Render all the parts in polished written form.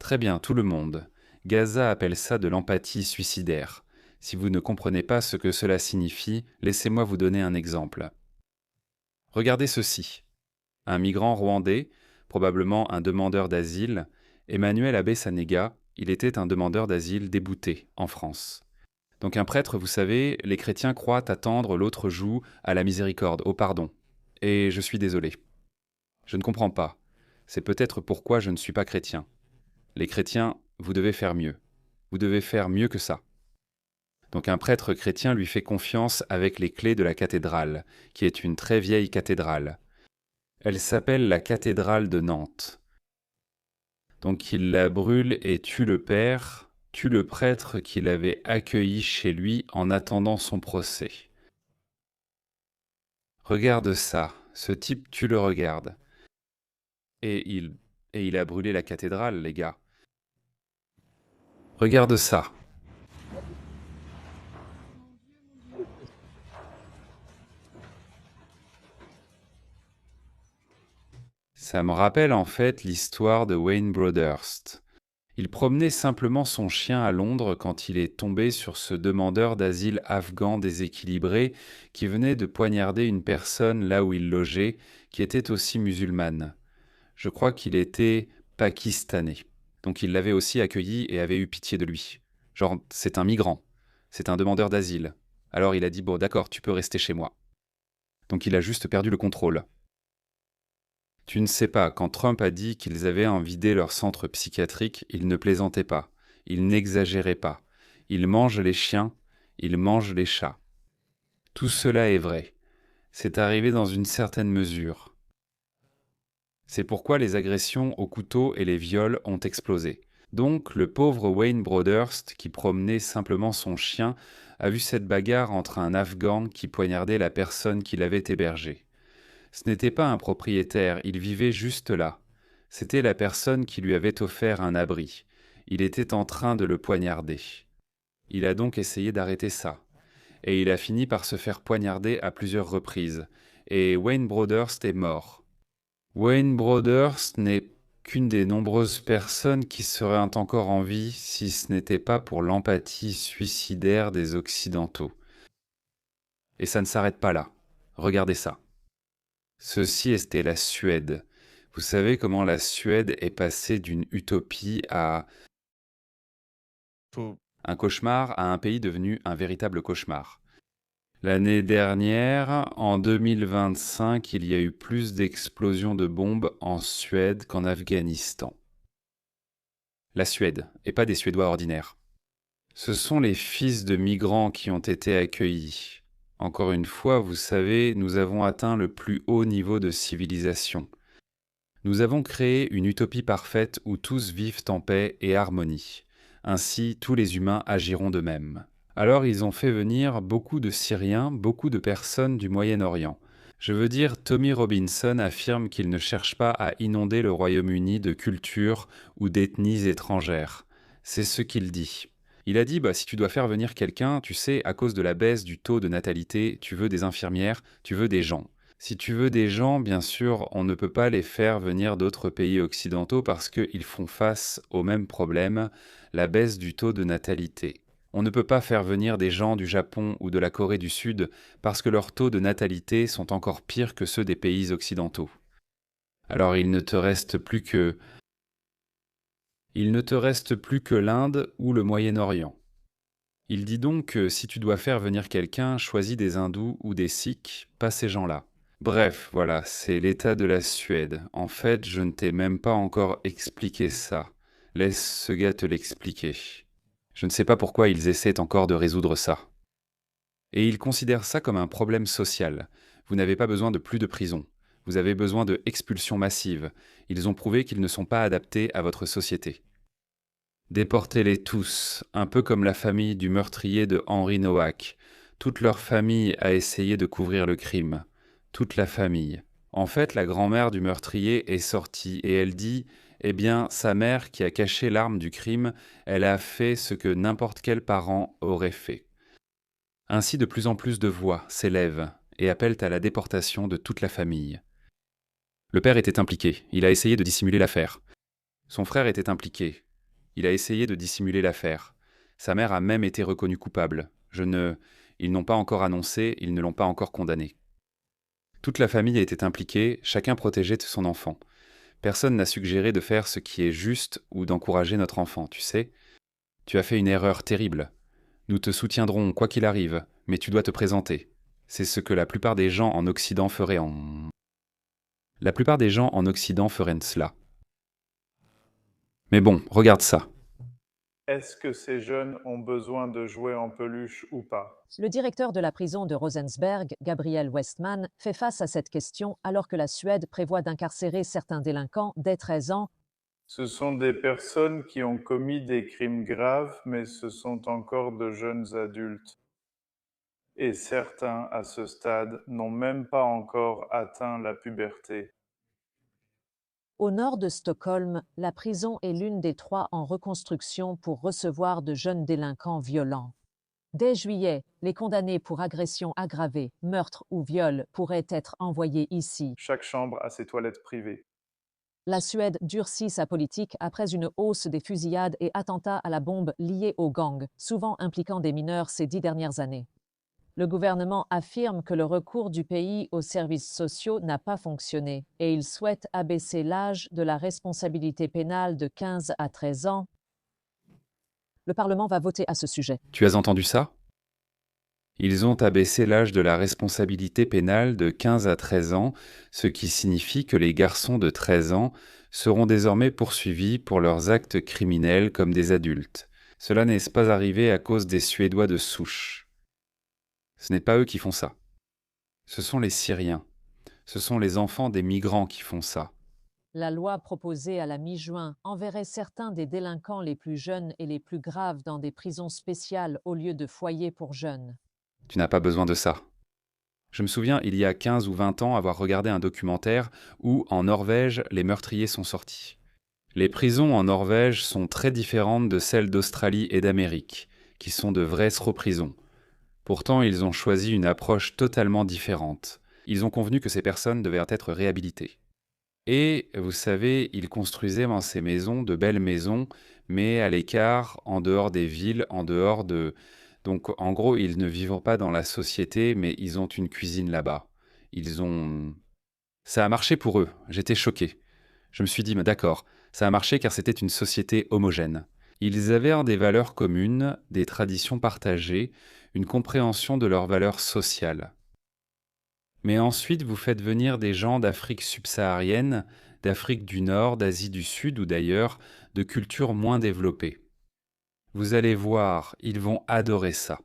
Très bien, tout le monde. Gaza appelle ça de l'empathie suicidaire. Si vous ne comprenez pas ce que cela signifie, laissez-moi vous donner un exemple. Regardez ceci. Un migrant rwandais, probablement un demandeur d'asile, Emmanuel Abesanega, il était un demandeur d'asile débouté en France. Donc un prêtre, vous savez, les chrétiens croient attendre l'autre joue à la miséricorde, au pardon. Et je suis désolé. Je ne comprends pas. C'est peut-être pourquoi je ne suis pas chrétien. Les chrétiens, vous devez faire mieux. Vous devez faire mieux que ça. Donc un prêtre chrétien lui fait confiance avec les clés de la cathédrale, qui est une très vieille cathédrale. Elle s'appelle la cathédrale de Nantes. Donc il la brûle et tue le père, tue le prêtre qui l'avait accueilli chez lui en attendant son procès. Regarde ça, ce type, tu le regardes. Et il a brûlé la cathédrale, les gars. Regarde ça. Ça me rappelle en fait l'histoire de Wayne Broadhurst. Il promenait simplement son chien à Londres quand il est tombé sur ce demandeur d'asile afghan déséquilibré qui venait de poignarder une personne là où il logeait, qui était aussi musulmane. Je crois qu'il était pakistanais. Donc il l'avait aussi accueilli et avait eu pitié de lui. Genre, c'est un migrant, c'est un demandeur d'asile. Alors il a dit, bon d'accord, tu peux rester chez moi. Donc il a juste perdu le contrôle. Tu ne sais pas, quand Trump a dit qu'ils avaient en vidé leur centre psychiatrique, il ne plaisantait pas, il n'exagérait pas. Il mange les chiens, il mange les chats. Tout cela est vrai. C'est arrivé dans une certaine mesure. C'est pourquoi les agressions au couteau et les viols ont explosé. Donc, le pauvre Wayne Broadhurst, qui promenait simplement son chien, a vu cette bagarre entre un Afghan qui poignardait la personne qui l'avait hébergé. Ce n'était pas un propriétaire, il vivait juste là. C'était la personne qui lui avait offert un abri. Il était en train de le poignarder. Il a donc essayé d'arrêter ça. Et il a fini par se faire poignarder à plusieurs reprises. Et Wayne Broadhurst est mort. Wayne Broadhurst n'est qu'une des nombreuses personnes qui seraient encore en vie si ce n'était pas pour l'empathie suicidaire des Occidentaux. Et ça ne s'arrête pas là. Regardez ça. Ceci était la Suède. Vous savez comment la Suède est passée d'une utopie à Faut... un cauchemar à un pays devenu un véritable cauchemar. L'année dernière, en 2025, il y a eu plus d'explosions de bombes en Suède qu'en Afghanistan. La Suède, et pas des Suédois ordinaires. Ce sont les fils de migrants qui ont été accueillis. Encore une fois, vous savez, nous avons atteint le plus haut niveau de civilisation. Nous avons créé une utopie parfaite où tous vivent en paix et harmonie. Ainsi, tous les humains agiront de même. Alors ils ont fait venir beaucoup de Syriens, beaucoup de personnes du Moyen-Orient. Je veux dire, Tommy Robinson affirme qu'il ne cherche pas à inonder le Royaume-Uni de cultures ou d'ethnies étrangères. C'est ce qu'il dit. Il a dit, si tu dois faire venir quelqu'un, tu sais, à cause de la baisse du taux de natalité, tu veux des infirmières, tu veux des gens. Si tu veux des gens, bien sûr, on ne peut pas les faire venir d'autres pays occidentaux parce qu'ils font face au même problème, la baisse du taux de natalité. On ne peut pas faire venir des gens du Japon ou de la Corée du Sud parce que leurs taux de natalité sont encore pires que ceux des pays occidentaux. Alors il ne te reste plus que l'Inde ou le Moyen-Orient. Il dit donc que si tu dois faire venir quelqu'un, choisis des hindous ou des sikhs, pas ces gens-là. Bref, voilà, c'est l'état de la Suède. En fait, je ne t'ai même pas encore expliqué ça. Laisse ce gars te l'expliquer. Je ne sais pas pourquoi ils essaient encore de résoudre ça. Et ils considèrent ça comme un problème social. Vous n'avez pas besoin de plus de prison. Vous avez besoin de expulsions massives. Ils ont prouvé qu'ils ne sont pas adaptés à votre société. Déportez-les tous, un peu comme la famille du meurtrier de Henry Nowak. Toute leur famille a essayé de couvrir le crime. Toute la famille. En fait, la grand-mère du meurtrier est sortie et elle dit « Eh bien, sa mère qui a caché l'arme du crime, elle a fait ce que n'importe quel parent aurait fait. » Ainsi, de plus en plus de voix s'élèvent et appellent à la déportation de toute la famille. Le père était impliqué, il a essayé de dissimuler l'affaire. Son frère était impliqué. Il a essayé de dissimuler l'affaire. Sa mère a même été reconnue coupable. Ils n'ont pas encore annoncé, ils ne l'ont pas encore condamné. Toute la famille était impliquée, chacun protégeait son enfant. Personne n'a suggéré de faire ce qui est juste ou d'encourager notre enfant, tu sais. Tu as fait une erreur terrible. Nous te soutiendrons quoi qu'il arrive, mais tu dois te présenter. C'est ce que la plupart des gens en Occident feraient en... La plupart des gens en Occident feraient cela. Mais bon, regarde ça. Est-ce que ces jeunes ont besoin de jouets en peluche ou pas? Le directeur de la prison de Rosensberg, Gabriel Westman, fait face à cette question alors que la Suède prévoit d'incarcérer certains délinquants dès 13 ans. Ce sont des personnes qui ont commis des crimes graves, mais ce sont encore de jeunes adultes. Et certains, à ce stade, n'ont même pas encore atteint la puberté. Au nord de Stockholm, la prison est l'une des 3 en reconstruction pour recevoir de jeunes délinquants violents. Dès juillet, les condamnés pour agression aggravée, meurtre ou viol pourraient être envoyés ici. Chaque chambre a ses toilettes privées. La Suède durcit sa politique après une hausse des fusillades et attentats à la bombe liés aux gangs, souvent impliquant des mineurs ces 10 dernières années. Le gouvernement affirme que le recours du pays aux services sociaux n'a pas fonctionné et il souhaite abaisser l'âge de la responsabilité pénale de 15 à 13 ans. Le Parlement va voter à ce sujet. Tu as entendu ça? Ils ont abaissé l'âge de la responsabilité pénale de 15 à 13 ans, ce qui signifie que les garçons de 13 ans seront désormais poursuivis pour leurs actes criminels comme des adultes. Cela n'est pas arrivé à cause des Suédois de souche. Ce n'est pas eux qui font ça. Ce sont les Syriens. Ce sont les enfants des migrants qui font ça. La loi proposée à la mi-juin enverrait certains des délinquants les plus jeunes et les plus graves dans des prisons spéciales au lieu de foyers pour jeunes. Tu n'as pas besoin de ça. Je me souviens, il y a 15 ou 20 ans, avoir regardé un documentaire où, en Norvège, les meurtriers sont sortis. Les prisons en Norvège sont très différentes de celles d'Australie et d'Amérique, qui sont de vraies prisons. Pourtant, ils ont choisi une approche totalement différente. Ils ont convenu que ces personnes devaient être réhabilitées. Et, vous savez, ils construisaient dans ces maisons de belles maisons, mais à l'écart, en dehors des villes, en dehors de... Donc, en gros, ils ne vivent pas dans la société, mais ils ont une cuisine là-bas. Ils ont... Ça a marché pour eux. J'étais choqué. Je me suis dit, mais d'accord, ça a marché car c'était une société homogène. Ils avaient des valeurs communes, des traditions partagées, une compréhension de leurs valeurs sociales. Mais ensuite, vous faites venir des gens d'Afrique subsaharienne, d'Afrique du Nord, d'Asie du Sud ou d'ailleurs, de cultures moins développées. Vous allez voir, ils vont adorer ça.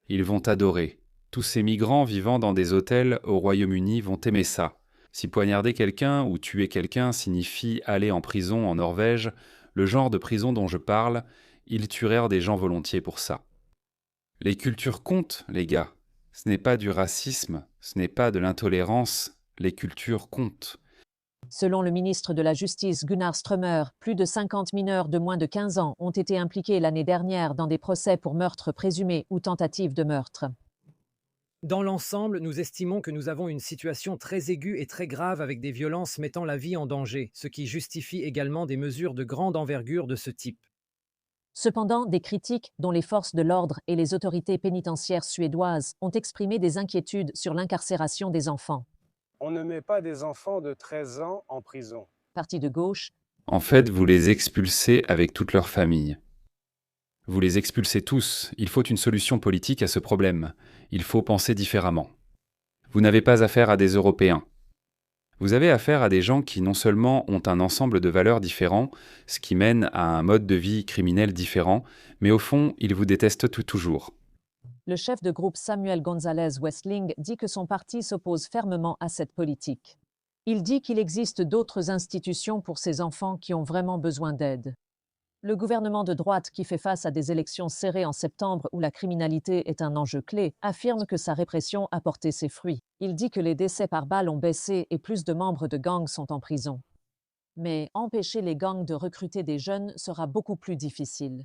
Ils vont adorer. Tous ces migrants vivant dans des hôtels au Royaume-Uni vont aimer ça. Si poignarder quelqu'un ou tuer quelqu'un signifie aller en prison en Norvège, le genre de prison dont je parle, ils tueraient des gens volontiers pour ça. Les cultures comptent, les gars. Ce n'est pas du racisme, ce n'est pas de l'intolérance, les cultures comptent. Selon le ministre de la Justice Gunnar Strömmer, plus de 50 mineurs de moins de 15 ans ont été impliqués l'année dernière dans des procès pour meurtre présumé ou tentative de meurtre. Dans l'ensemble, nous estimons que nous avons une situation très aiguë et très grave avec des violences mettant la vie en danger, ce qui justifie également des mesures de grande envergure de ce type. Cependant, des critiques, dont les forces de l'ordre et les autorités pénitentiaires suédoises, ont exprimé des inquiétudes sur l'incarcération des enfants. On ne met pas des enfants de 13 ans en prison. Parti de gauche. En fait, vous les expulsez avec toute leur famille. Vous les expulsez tous. Il faut une solution politique à ce problème. Il faut penser différemment. Vous n'avez pas affaire à des Européens. Vous avez affaire à des gens qui non seulement ont un ensemble de valeurs différents, ce qui mène à un mode de vie criminel différent, mais au fond, ils vous détestent toujours. Le chef de groupe Samuel González Westling dit que son parti s'oppose fermement à cette politique. Il dit qu'il existe d'autres institutions pour ces enfants qui ont vraiment besoin d'aide. Le gouvernement de droite, qui fait face à des élections serrées en septembre où la criminalité est un enjeu clé, affirme que sa répression a porté ses fruits. Il dit que les décès par balle ont baissé et plus de membres de gangs sont en prison. Mais empêcher les gangs de recruter des jeunes sera beaucoup plus difficile.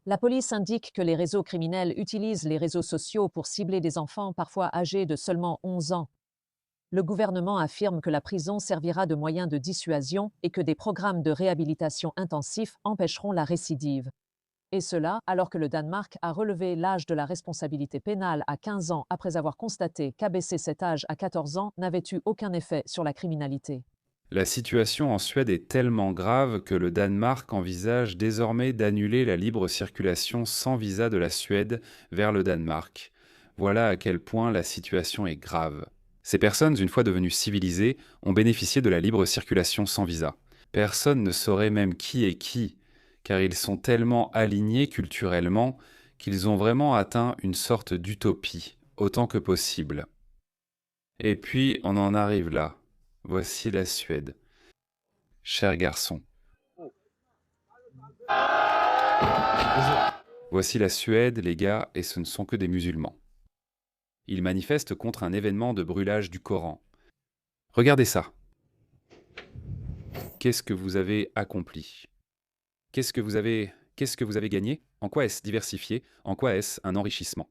La police indique que les réseaux criminels utilisent les réseaux sociaux pour cibler des enfants parfois âgés de seulement 11 ans. Le gouvernement affirme que la prison servira de moyen de dissuasion et que des programmes de réhabilitation intensifs empêcheront la récidive. Et cela alors que le Danemark a relevé l'âge de la responsabilité pénale à 15 ans après avoir constaté qu'abaisser cet âge à 14 ans n'avait eu aucun effet sur la criminalité. La situation en Suède est tellement grave que le Danemark envisage désormais d'annuler la libre circulation sans visa de la Suède vers le Danemark. Voilà à quel point la situation est grave. Ces personnes, une fois devenues civilisées, ont bénéficié de la libre circulation sans visa. Personne ne saurait même qui est qui, car ils sont tellement alignés culturellement qu'ils ont vraiment atteint une sorte d'utopie, autant que possible. Et puis, on en arrive là. Voici la Suède. Cher garçon. Voici la Suède, les gars, et ce ne sont que des musulmans. Ils manifestent contre un événement de brûlage du Coran. Regardez ça. Qu'est-ce que vous avez accompli ? Qu'est-ce que vous avez gagné ? En quoi est-ce diversifié ? En quoi est-ce un enrichissement ?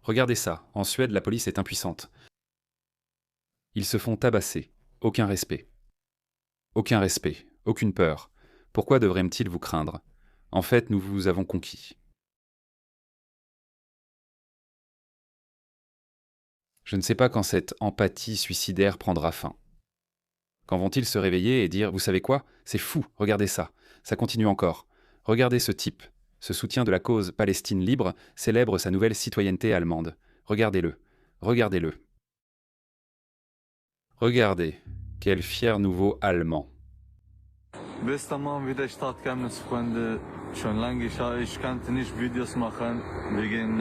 Regardez ça. En Suède, la police est impuissante. Ils se font tabasser. Aucun respect. Aucun respect. Aucune peur. Pourquoi devraient-ils vous craindre ? En fait, nous vous avons conquis. Je ne sais pas quand cette empathie suicidaire prendra fin. Quand vont-ils se réveiller et dire « Vous savez quoi ? C'est fou, regardez ça. Ça continue encore. Regardez ce type. Ce soutien de la cause Palestine libre célèbre sa nouvelle citoyenneté allemande. Regardez-le. Regardez-le. Regardez. Quel fier nouveau Allemand. » Bis tamam wieder Stadtchemnitz, Freunde. Schon lange ich kannte nicht Videos machen, wegen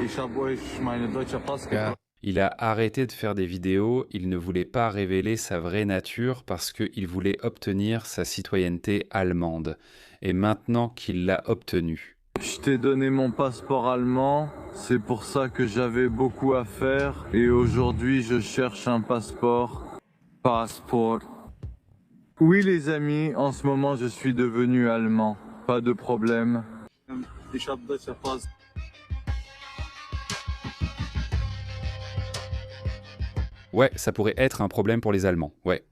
ich habe euch meine deutsche Pass gebracht. Il a arrêté de faire des vidéos, il ne voulait pas révéler sa vraie nature parce qu'il voulait obtenir sa citoyenneté allemande. Et maintenant qu'il l'a obtenue. Je t'ai donné mon passeport allemand, c'est pour ça que j'avais beaucoup à faire. Et aujourd'hui, je cherche un passeport. Passeport. Oui les amis, en ce moment je suis devenu allemand. Pas de problème. Ich habe deutsche Pass. Ouais, ça pourrait être un problème pour les Allemands, ouais.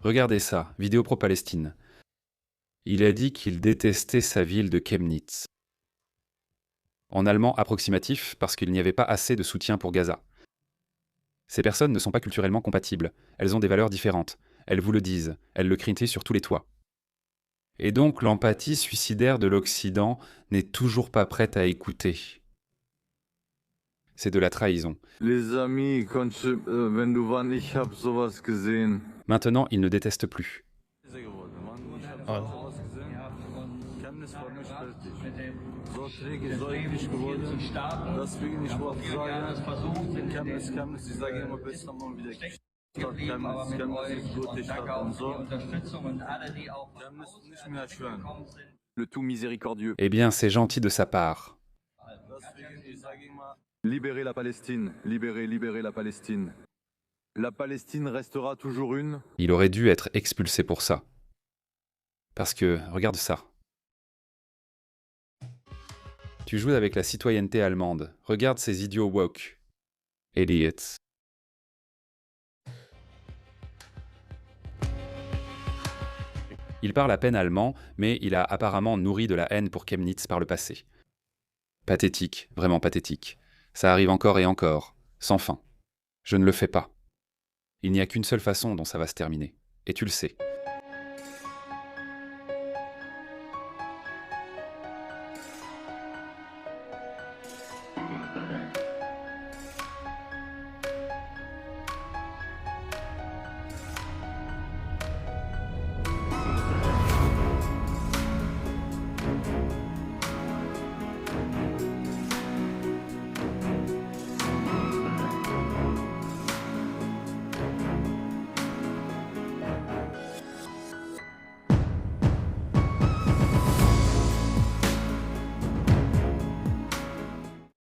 Regardez ça, vidéo pro-Palestine. Il a dit qu'il détestait sa ville de Chemnitz. En allemand approximatif, parce qu'il n'y avait pas assez de soutien pour Gaza. Ces personnes ne sont pas culturellement compatibles, elles ont des valeurs différentes, elles vous le disent, elles le crient sur tous les toits. Et donc l'empathie suicidaire de l'Occident n'est toujours pas prête à écouter. C'est de la trahison. Les amis, wenn du wann ich hab sowas gesehen. Maintenant, il ne déteste plus. Le tout miséricordieux. Eh bien, c'est gentil de sa part. Libérez la Palestine, libérez la Palestine. La Palestine restera toujours une. Il aurait dû être expulsé pour ça. Parce que, regarde ça. Tu joues avec la citoyenneté allemande. Regarde ces idiots woke. Idiots. Il parle à peine allemand, mais il a apparemment nourri de la haine pour Chemnitz par le passé. Pathétique, vraiment pathétique. Ça arrive encore et encore, sans fin. Je ne le fais pas. Il n'y a qu'une seule façon dont ça va se terminer. Et tu le sais.